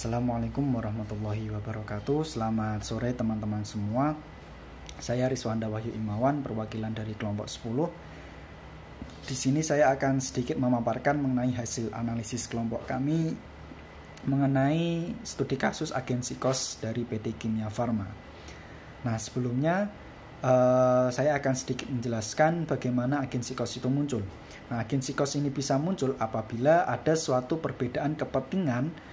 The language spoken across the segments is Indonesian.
Assalamualaikum warahmatullahi wabarakatuh. Selamat sore teman-teman semua. Saya Rizwanda Wahyu Imawan, perwakilan dari kelompok 10. Di sini saya akan sedikit memaparkan mengenai hasil analisis kelompok kami mengenai studi kasus agensi kos dari PT Kimia Farma. Nah, sebelumnya saya akan sedikit menjelaskan bagaimana agensi kos itu muncul. Nah, agensi kos ini bisa muncul apabila ada suatu perbedaan kepentingan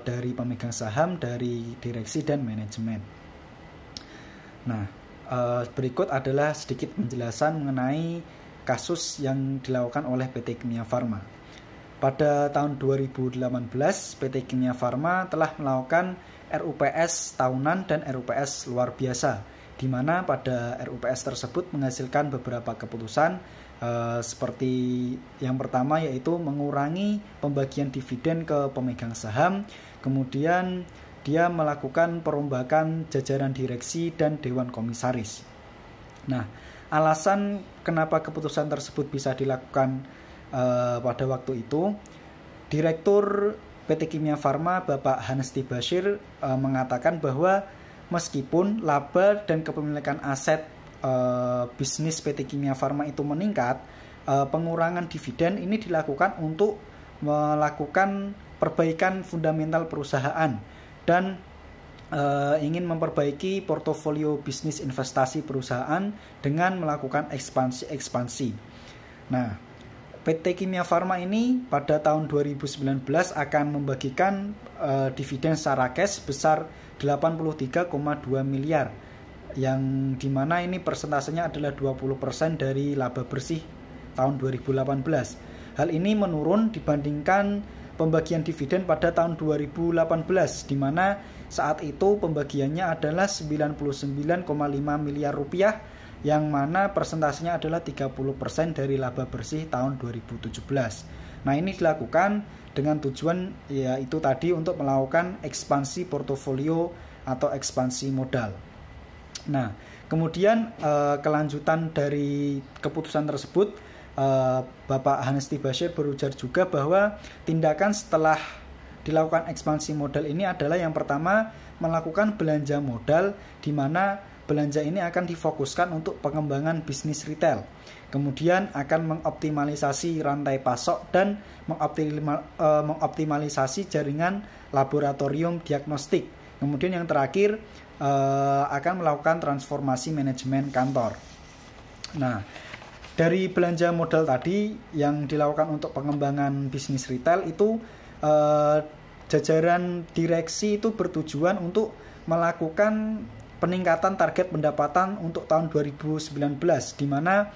dari pemegang saham, dari direksi dan manajemen. Nah, berikut adalah sedikit penjelasan mengenai kasus yang dilakukan oleh PT Kimia Farma. Pada tahun 2018, PT Kimia Farma telah melakukan RUPS tahunan dan RUPS luar biasa, di mana pada RUPS tersebut menghasilkan beberapa keputusan seperti yang pertama yaitu mengurangi pembagian dividen ke pemegang saham, kemudian dia melakukan perombakan jajaran direksi dan dewan komisaris. Nah, alasan kenapa keputusan tersebut bisa dilakukan pada waktu itu, Direktur PT Kimia Farma Bapak Hanesti Bashir mengatakan bahwa meskipun laba dan kepemilikan aset bisnis PT Kimia Farma itu meningkat, pengurangan dividen ini dilakukan untuk melakukan perbaikan fundamental perusahaan dan ingin memperbaiki portofolio bisnis investasi perusahaan dengan melakukan ekspansi. Nah, PT Kimia Farma ini pada tahun 2019 akan membagikan dividen secara cash sebesar 83,2 miliar, yang dimana ini persentasenya adalah 20% dari laba bersih tahun 2018. Hal ini menurun dibandingkan pembagian dividen pada tahun 2018, di mana saat itu pembagiannya adalah 99,5 miliar rupiah, yang mana persentasenya adalah 30% dari laba bersih tahun 2017. Nah, ini dilakukan dengan tujuan yaitu tadi untuk melakukan ekspansi portofolio atau ekspansi modal. Nah, kemudian kelanjutan dari keputusan tersebut, Bapak Hanesti Bashir berujar juga bahwa tindakan setelah dilakukan ekspansi modal ini adalah yang pertama melakukan belanja modal, di mana belanja ini akan difokuskan untuk pengembangan bisnis retail. Kemudian akan mengoptimalisasi rantai pasok dan mengoptimalisasi jaringan laboratorium diagnostik. Kemudian yang terakhir akan melakukan transformasi manajemen kantor. Nah, dari belanja modal tadi yang dilakukan untuk pengembangan bisnis retail itu, jajaran direksi itu bertujuan untuk melakukan peningkatan target pendapatan untuk tahun 2019, di mana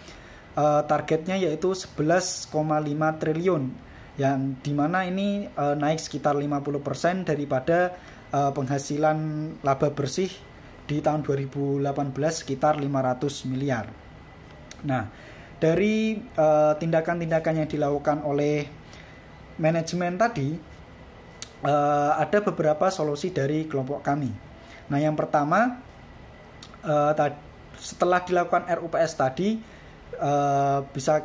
targetnya yaitu 11,5 triliun, yang dimana ini naik sekitar 50% daripada penghasilan laba bersih di tahun 2018 sekitar 500 miliar. Nah, dari tindakan-tindakan yang dilakukan oleh manajemen tadi, ada beberapa solusi dari kelompok kami. Nah, yang pertama, setelah dilakukan RUPS tadi, bisa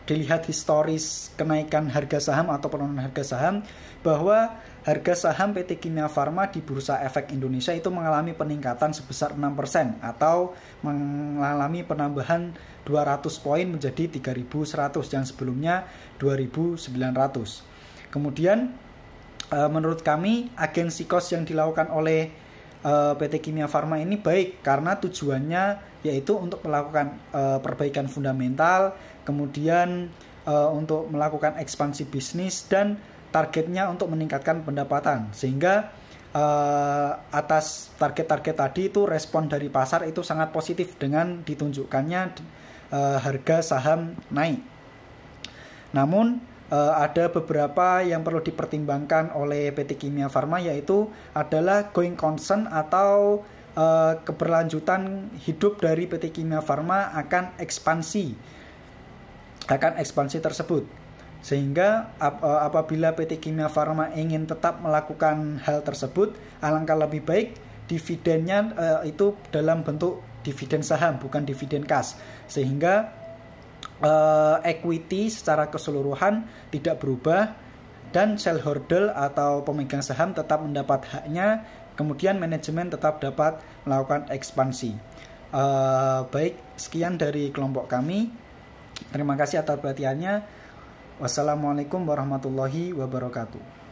dilihat historis kenaikan harga saham atau penurunan harga saham, bahwa harga saham PT Kimia Farma di Bursa Efek Indonesia itu mengalami peningkatan sebesar 6% atau mengalami penambahan 200 poin menjadi 3.100 yang sebelumnya 2.900. Kemudian menurut kami agensi kos yang dilakukan oleh PT Kimia Farma ini baik karena tujuannya yaitu untuk melakukan perbaikan fundamental, kemudian untuk melakukan ekspansi bisnis, dan targetnya untuk meningkatkan pendapatan, sehingga atas target-target tadi itu respon dari pasar itu sangat positif dengan ditunjukkannya harga saham naik. Namun ada beberapa yang perlu dipertimbangkan oleh PT Kimia Farma, yaitu adalah going concern atau keberlanjutan hidup dari PT Kimia Farma akan ekspansi tersebut. Sehingga apabila PT Kimia Farma ingin tetap melakukan hal tersebut, alangkah lebih baik dividennya itu dalam bentuk dividen saham, bukan dividen kas, sehingga equity secara keseluruhan tidak berubah dan shareholder atau pemegang saham tetap mendapat haknya, kemudian manajemen tetap dapat melakukan ekspansi. Baik, sekian dari kelompok kami. Terima kasih atas perhatiannya. Wassalamualaikum warahmatullahi wabarakatuh.